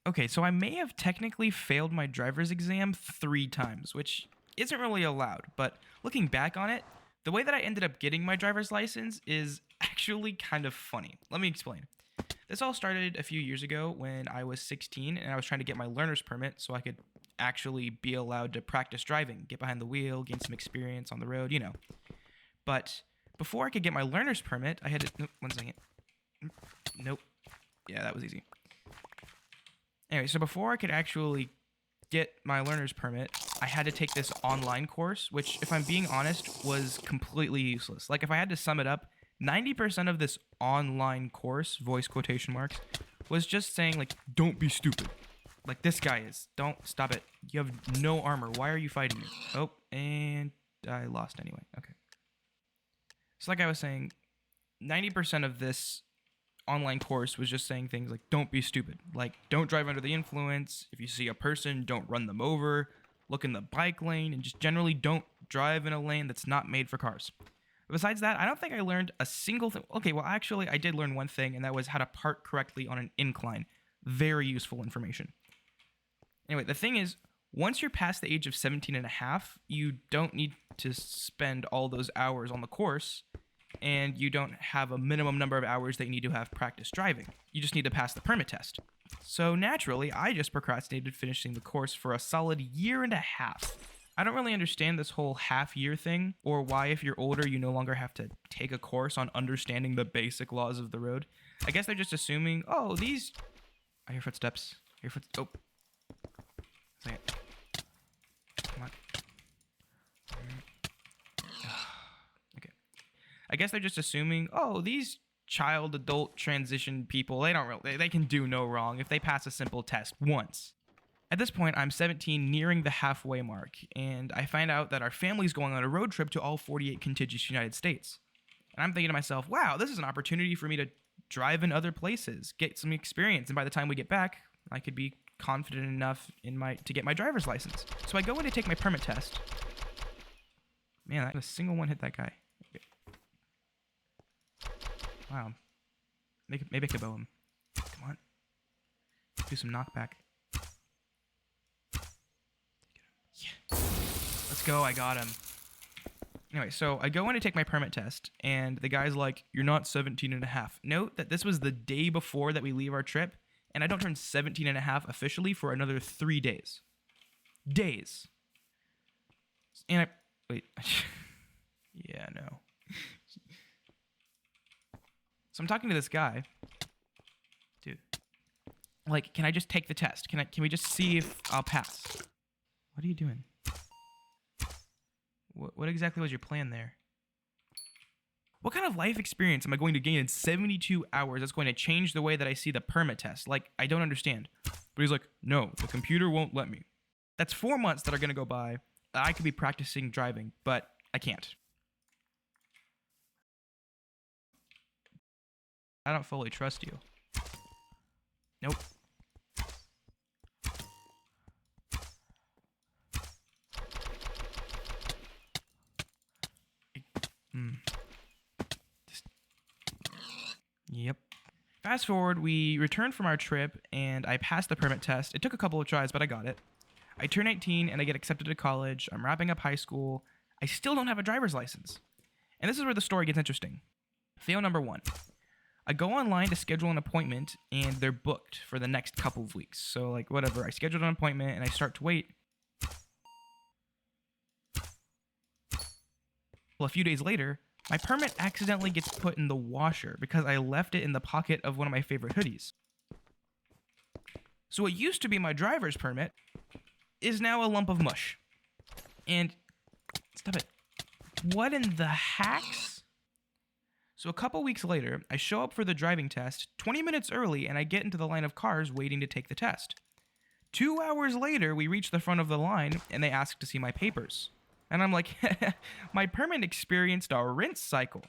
Okay, so I may have technically failed my driver's exam 3 times, which isn't really allowed, but looking back on it, the way that I ended up getting my driver's license is actually kind of funny. Let me explain. This all started a few years ago when I was 16 and I was trying to get my learner's permit so I could actually be allowed to practice driving, get behind the wheel, gain some experience on the road, you know. But before I could get my learner's permit, I had to... Nope, 1 second. Nope. Yeah, that was easy. Anyway, so before I could actually get my learner's permit, I had to take this online course, which, if I'm being honest, was completely useless. Like, if I had to sum it up, 90% of this online course, voice quotation marks, was just saying, like, don't be stupid. Like this guy is. Don't. Stop it. You have no armor. Why are you fighting me? Oh, and I lost anyway. Okay. So like I was saying, 90% of this online course was just saying things like, don't be stupid. Like, don't drive under the influence. If you see a person, don't run them over. Look in the bike lane, and just generally don't drive in a lane that's not made for cars. Besides that, I don't think I learned a single thing. Okay, well, actually, I did learn one thing, and that was how to park correctly on an incline. Very useful information. Anyway, the thing is, once you're past the age of 17 and a half, you don't need to spend all those hours on the course, and you don't have a minimum number of hours that you need to have practice driving. You just need to pass the permit test. So naturally, I just procrastinated finishing the course for a solid 1.5 years. I don't really understand this whole half-year thing, or why if you're older you no longer have to take a course on understanding the basic laws of the road. I guess they're just assuming, oh, these... I hear footsteps. I hear footsteps. Oh. Second. Come on. Okay. I guess they're just assuming, oh, these child, adult, transition people, they can do no wrong if they pass a simple test once. At this point, I'm 17, nearing the halfway mark, and I find out that our family's going on a road trip to all 48 contiguous United States. And I'm thinking to myself, wow, this is an opportunity for me to drive in other places, get some experience, and by the time we get back, I could be confident enough to get my driver's license. So I go in to take my permit test. Man, not a single one hit that guy. Okay. Wow. Maybe I could bow him. Come on. Do some knockback. Yeah. Let's go, I got him. Anyway, so I go in to take my permit test, and the guy's like, you're not 17 and a half. Note that this was the day before that we leave our trip, and I don't turn 17 and a half officially for another 3 days. Days. And wait. Yeah, no. So I'm talking to this guy. Dude. Like, can I just take the test? Can we just see if I'll pass? What are you doing? What exactly was your plan there? What kind of life experience am I going to gain in 72 hours that's going to change the way that I see the permit test? Like, I don't understand. But he's like, no, the computer won't let me. That's 4 months that are going to go by. I could be practicing driving, but I can't. I don't fully trust you. Nope. Yep. Fast forward, we returned from our trip, and I passed the permit test. It took a couple of tries, but I got it. I turn 18, and I get accepted to college. I'm wrapping up high school. I still don't have a driver's license. And this is where the story gets interesting. Fail number 1. I go online to schedule an appointment, and they're booked for the next couple of weeks. So, like, whatever. I scheduled an appointment, and I start to wait. Well, a few days later, my permit accidentally gets put in the washer because I left it in the pocket of one of my favorite hoodies. So what used to be my driver's permit is now a lump of mush. And, stop it. What in the hacks? So a couple weeks later, I show up for the driving test 20 minutes early, and I get into the line of cars waiting to take the test. 2 hours later, we reach the front of the line, and they ask to see my papers. And I'm like, my permit experienced a rinse cycle.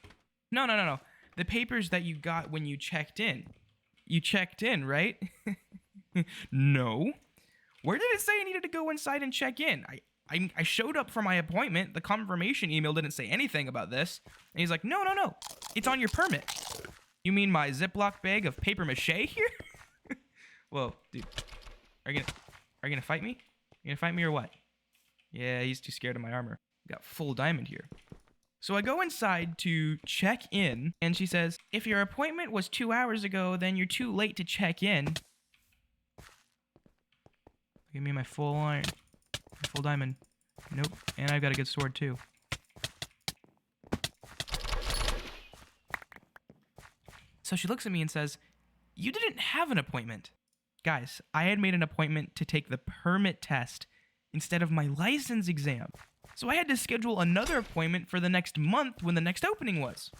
No. The papers that you got when you checked in. You checked in, right? No. Where did it say I needed to go inside and check in? I showed up for my appointment. The confirmation email didn't say anything about this. And he's like, no. It's on your permit. You mean my Ziploc bag of paper mache here? Whoa, dude. Are you gonna fight me? You gonna fight me or what? Yeah, he's too scared of my armor. Got full diamond here. So I go inside to check in, and she says, if your appointment was 2 hours ago, then you're too late to check in. Give me my full iron. My full diamond. Nope. And I've got a good sword, too. So she looks at me and says, you didn't have an appointment. Guys, I had made an appointment to take the permit test instead of my license exam. So I had to schedule another appointment for the next month when the next opening was.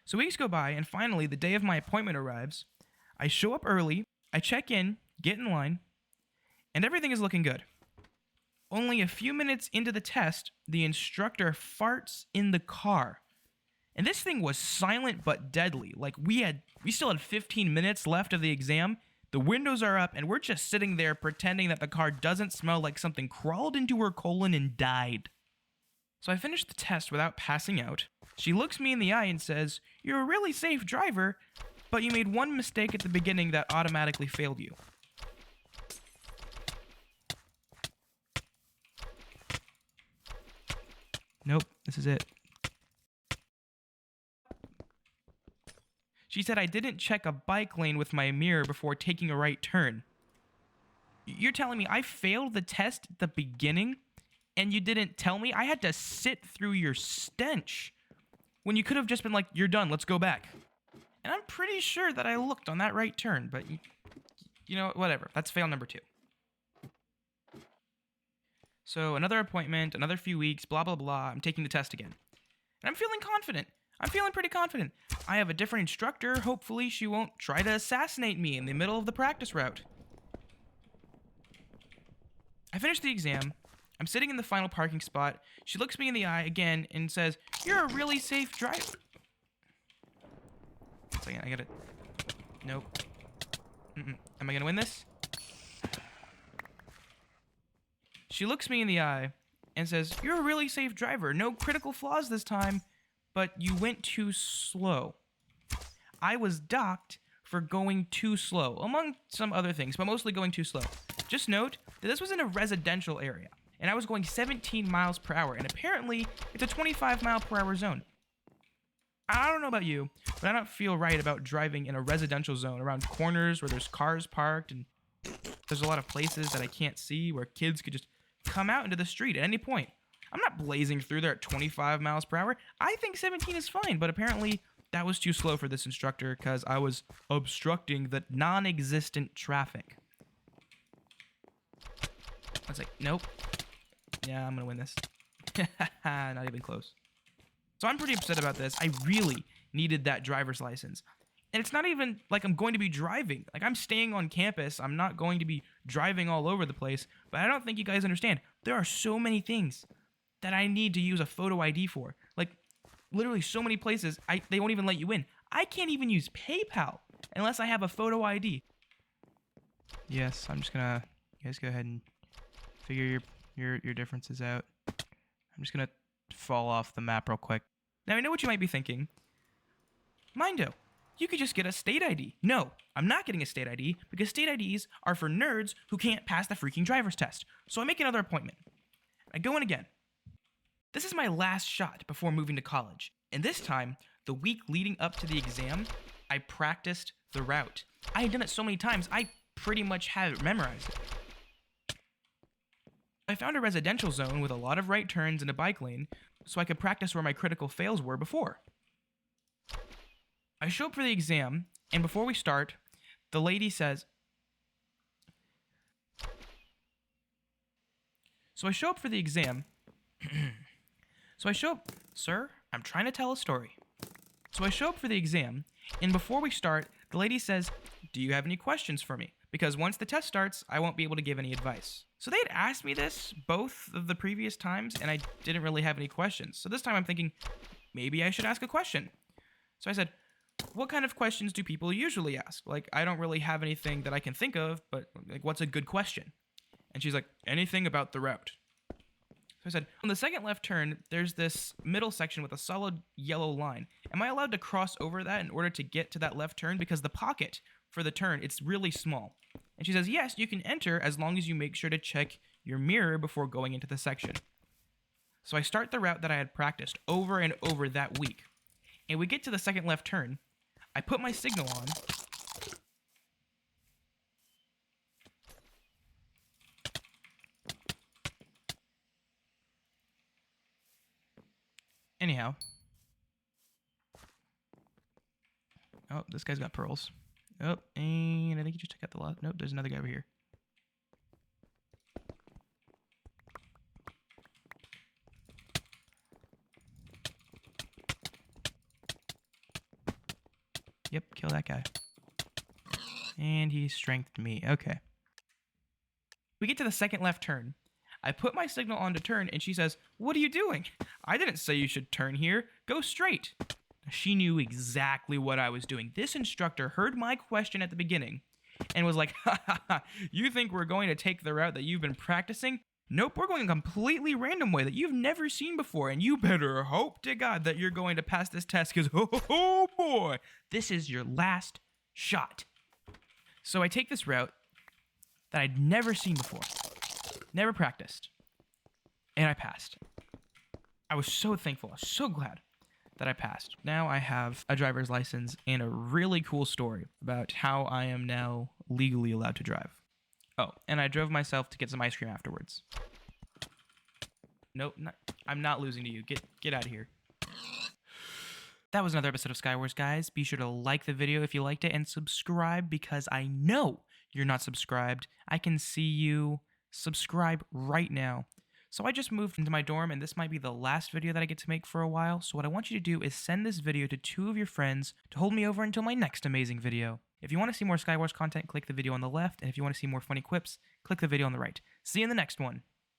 So weeks go by, and finally, the day of my appointment arrives. I show up early, I check in, get in line, and everything is looking good. Only a few minutes into the test, the instructor farts in the car. And this thing was silent but deadly. Like, we still had 15 minutes left of the exam. The windows are up, and we're just sitting there pretending that the car doesn't smell like something crawled into her colon and died. So I finished the test without passing out. She looks me in the eye and says, you're a really safe driver, but you made one mistake at the beginning that automatically failed you. Nope, this is it. She said I didn't check a bike lane with my mirror before taking a right turn. You're telling me I failed the test at the beginning? And you didn't tell me? I had to sit through your stench when you could have just been like, you're done, let's go back. And I'm pretty sure that I looked on that right turn, but you know, whatever. That's fail number 2. So another appointment, another few weeks, blah, blah, blah. I'm taking the test again. And I'm feeling confident. I'm feeling pretty confident. I have a different instructor. Hopefully she won't try to assassinate me in the middle of the practice route. I finished the exam. I'm sitting in the final parking spot. She looks me in the eye again and says, you're a really safe driver. Second, I gotta... Nope. Am I gonna win this? She looks me in the eye and says, you're a really safe driver. No critical flaws this time, but you went too slow. I was docked for going too slow, among some other things, but mostly going too slow. Just note that this was in a residential area, and I was going 17 miles per hour, and apparently it's a 25 mile per hour zone. I don't know about you, but I don't feel right about driving in a residential zone around corners where there's cars parked, and there's a lot of places that I can't see where kids could just come out into the street at any point. I'm not blazing through there at 25 miles per hour. I think 17 is fine, but apparently that was too slow for this instructor because I was obstructing the non-existent traffic. I was like, nope. Yeah, I'm gonna win this. Not even close. So I'm pretty upset about this. I really needed that driver's license. And it's not even like I'm going to be driving. Like, I'm staying on campus. I'm not going to be driving all over the place. But I don't think you guys understand. There are so many things that I need to use a photo ID for. Like, literally so many places, they won't even let you in. I can't even use PayPal unless I have a photo ID. Yes, I'm just gonna... You guys go ahead and figure your differences out. I'm just gonna fall off the map real quick. Now, I know what you might be thinking. Mindo, you could just get a state ID. No, I'm not getting a state ID because state IDs are for nerds who can't pass the freaking driver's test. So I make another appointment. I go in again. This is my last shot before moving to college. And this time, the week leading up to the exam, I practiced the route. I had done it so many times, I pretty much had it memorized. I found a residential zone with a lot of right turns and a bike lane, so I could practice where my critical fails were before. I show up for the exam, and before we start, the lady says... So I show up for the exam... Sir, I'm trying to tell a story. So I show up for the exam, and before we start, the lady says, do you have any questions for me? Because once the test starts, I won't be able to give any advice. So they had asked me this both of the previous times, and I didn't really have any questions. So this time I'm thinking, maybe I should ask a question. So I said, what kind of questions do people usually ask? Like, I don't really have anything that I can think of, but like, what's a good question? And she's like, anything about the route. So I said, on the second left turn, there's this middle section with a solid yellow line. Am I allowed to cross over that in order to get to that left turn? Because the pocket for the turn, it's really small. And she says, yes, you can enter as long as you make sure to check your mirror before going into the section. So I start the route that I had practiced over and over that week. And we get to the second left turn. I put my signal on. Anyhow. Oh, this guy's got pearls. Oh, and I think you just check out the lot. Nope, there's another guy over here. Yep, kill that guy. And he strengthened me. Okay. We get to the second left turn. I put my signal on to turn, and she says, what are you doing? I didn't say you should turn here. Go straight. She knew exactly what I was doing. This instructor heard my question at the beginning and was like, ha ha ha, you think we're going to take the route that you've been practicing? Nope, we're going a completely random way that you've never seen before, and you better hope to God that you're going to pass this test because, oh boy, this is your last shot. So I take this route that I'd never seen before, never practiced, and I passed. I was so thankful. I was so glad that I passed. Now I have a driver's license and a really cool story about how I am now legally allowed to drive. Oh, and I drove myself to get some ice cream afterwards. Nope, I'm not losing to you. Get out of here. That was another episode of Skywars, guys. Be sure to like the video if you liked it and subscribe because I know you're not subscribed. I can see you. Subscribe right now. So I just moved into my dorm, and this might be the last video that I get to make for a while. So what I want you to do is send this video to 2 of your friends to hold me over until my next amazing video. If you want to see more Skywars content, click the video on the left, and if you want to see more funny quips, click the video on the right. See you in the next one.